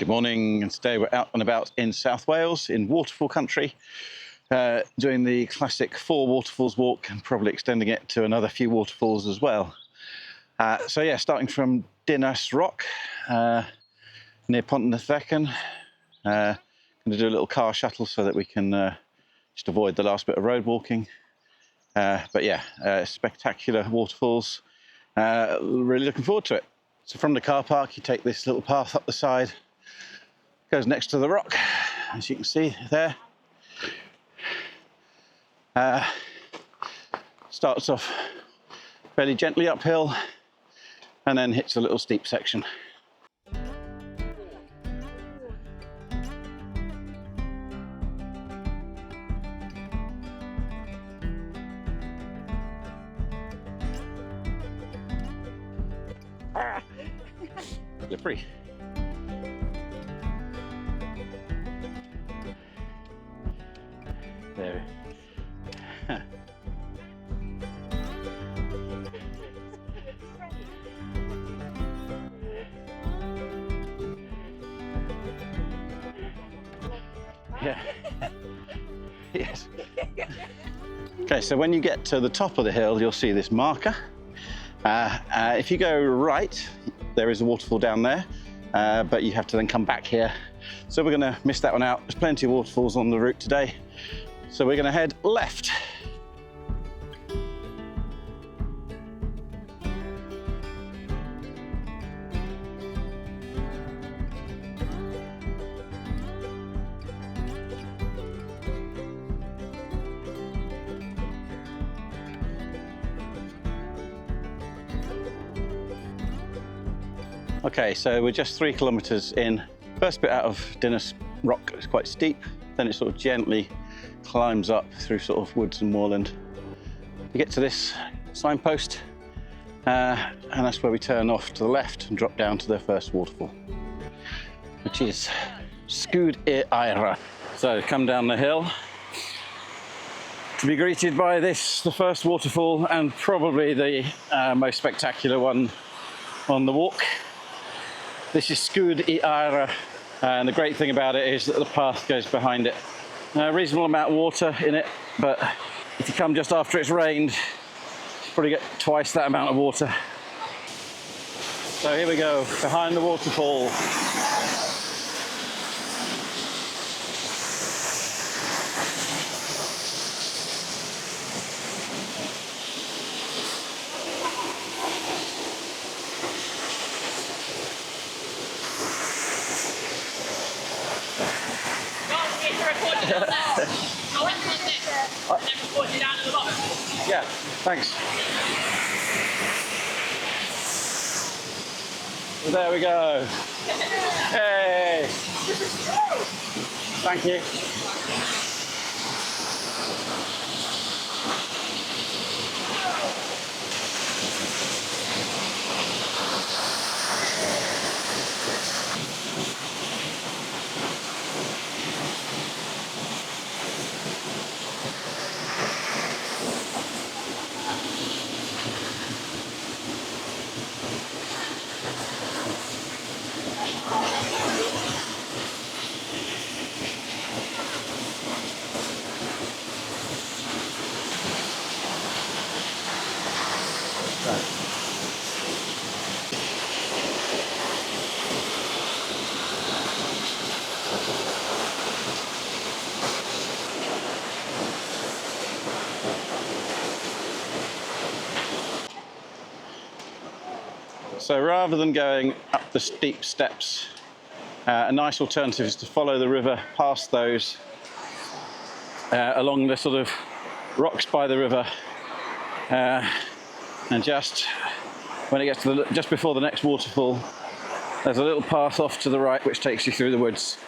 Good morning, and today we're out and about in South Wales, in Waterfall Country, doing the classic Four Waterfalls Walk and probably extending it to another few waterfalls as well. So yeah, starting from Dinas Rock, near Pont Nythecyn. Going to do a little car shuttle so that we can just avoid the last bit of road walking. But yeah, spectacular waterfalls. Really looking forward to it. So from the car park, you take this little path up the side. Goes next to the rock, as you can see there. Starts off fairly gently uphill and then hits a little steep section. Slippery. There. Yeah. Yes. Okay, so when you get to the top of the hill, you'll see this marker. If you go right, there is a waterfall down there, but you have to then come back here. So we're going to miss that one out. There's plenty of waterfalls on the route today. So we're going to head left. Okay, so we're just 3 kilometres in. First bit out of Dinas Rock is quite steep, then it sort of gently climbs up through sort of woods and moorland. You get to this signpost, and that's where we turn off to the left and drop down to the first waterfall, which is Sgwd y Eira. So come down the hill to be greeted by this, the first waterfall and probably the most spectacular one on the walk. This is Sgwd y Eira, and the great thing about it is that the path goes behind it. A reasonable amount of water in it, but if you come just after it's rained, you probably get twice that amount of water. So here we go, behind the waterfall. Yeah, thanks. Well, there we go. Hey! Thank you. So rather than going up the steep steps, a nice alternative is to follow the river past those, along the sort of rocks by the river, and just when it gets to just before the next waterfall, there's a little path off to the right which takes you through the woods.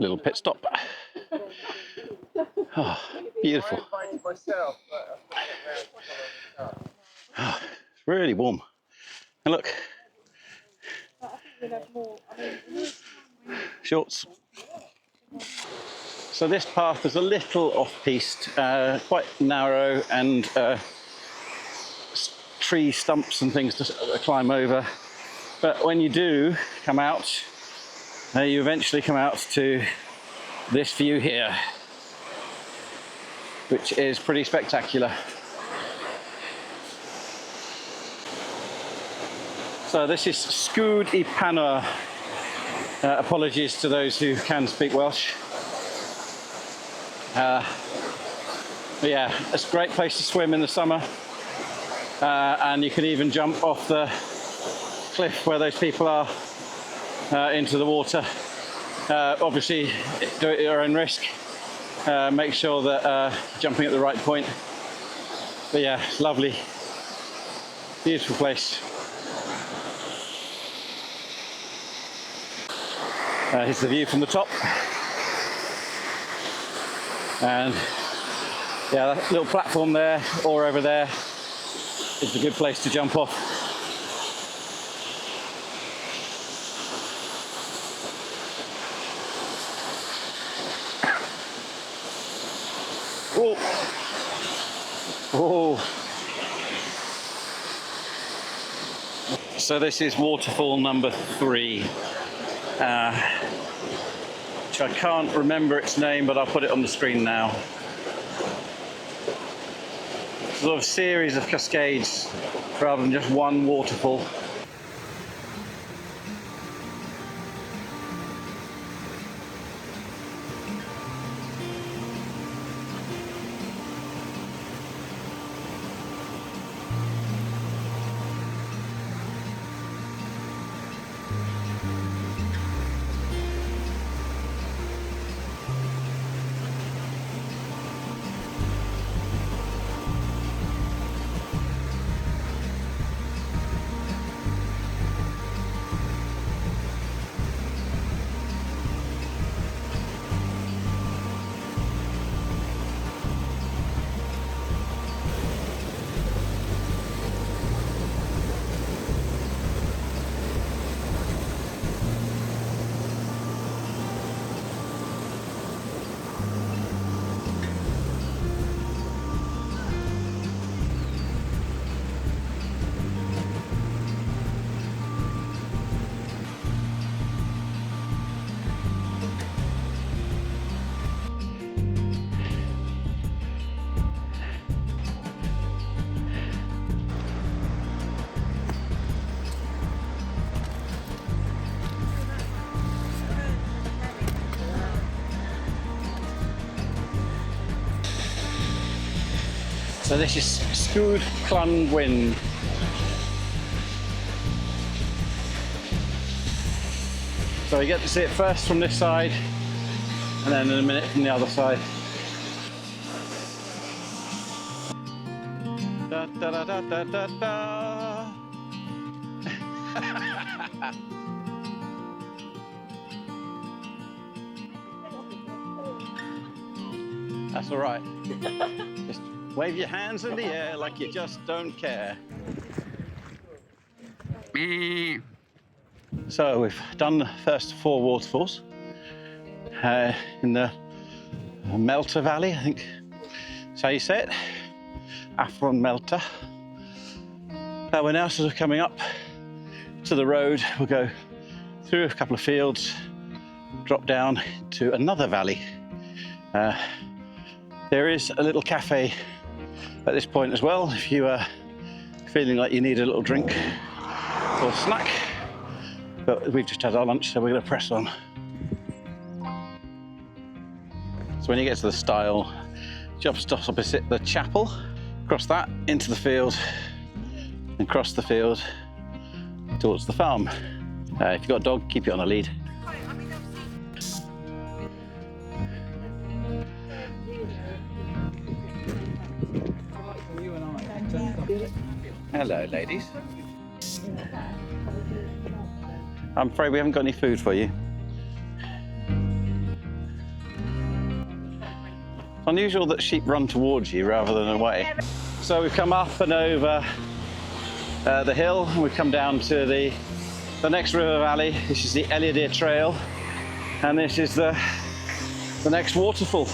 Little pit stop. Oh, beautiful. Oh, it's really warm. And look, shorts. So this path is a little off-piste, quite narrow, and tree stumps and things to climb over. But when you do come out, you eventually come out to this view here, which is pretty spectacular. So this is Sgwd y Pannwr. Apologies to those who can speak Welsh. But yeah, it's a great place to swim in the summer. And you can even jump off the cliff where those people are into the water. Obviously, do it at your own risk. Make sure that jumping at the right point. But yeah, lovely, beautiful place. Here's the view from the top. And yeah, that little platform there or over there is a good place to jump off. Oh. Oh. So this is waterfall number 3, which I can't remember its name, but I'll put it on the screen now. Sort of series of cascades rather than just one waterfall. So this is Sgwd Clun-Gwyn. So you get to see it first from this side, and then in a minute from the other side. Da, da, da, da, da, da, da. That's all right. Just wave your hands in the air like you just don't care. So we've done the first 4 waterfalls in the Melta Valley, I think that's how you say it. Afron Melta. We're now sort of coming up to the road. We'll go through a couple of fields, drop down to another valley. There is a little cafe at this point as well, if you are feeling like you need a little drink or snack. But we've just had our lunch, so we're going to press on. So when you get to the stile, just opposite the chapel, cross that into the field, and cross the field towards the farm. If you've got a dog, keep it on a lead. Hello, ladies. I'm afraid we haven't got any food for you. It's unusual that sheep run towards you rather than away. So we've come up and over the hill, and we've come down to the next river valley. This is the Elidir Trail, and this is the next waterfall.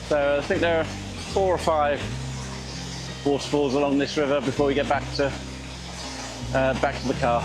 So I think there are 4 or 5 waterfalls along this river before we get back to the car.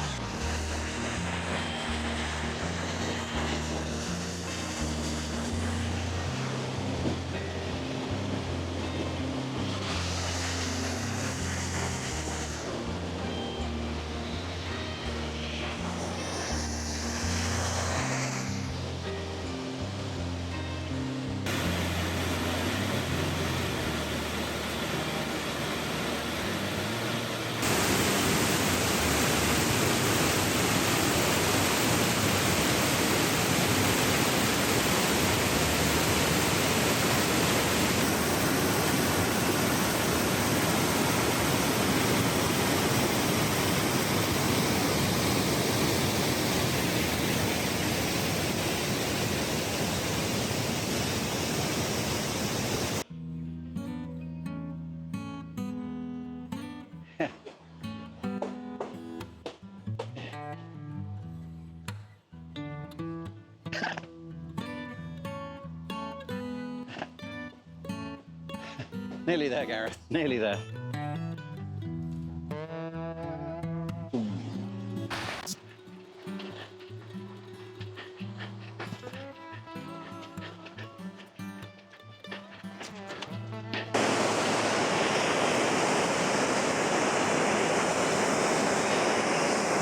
Nearly there, Gareth, nearly there.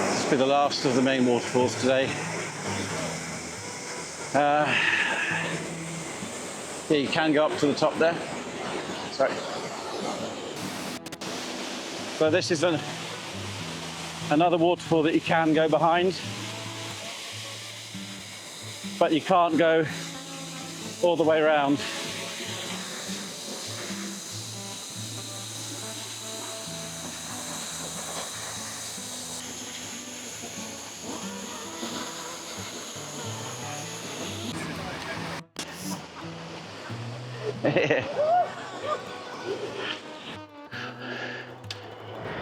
This will be the last of the main waterfalls today. Yeah, you can go up to the top there. Sorry. So this is another waterfall that you can go behind, but you can't go all the way around.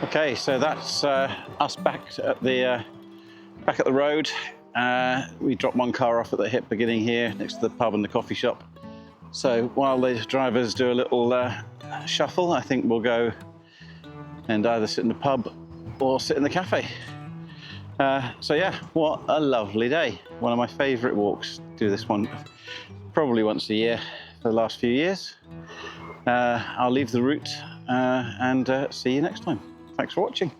Okay, so that's us back at the road. We dropped one car off at the hip beginning here, next to the pub and the coffee shop. So while the drivers do a little shuffle, I think we'll go and either sit in the pub or sit in the cafe. So yeah, what a lovely day. One of my favourite walks. Do this one probably once a year for the last few years. I'll leave the route and see you next time. Thanks for watching.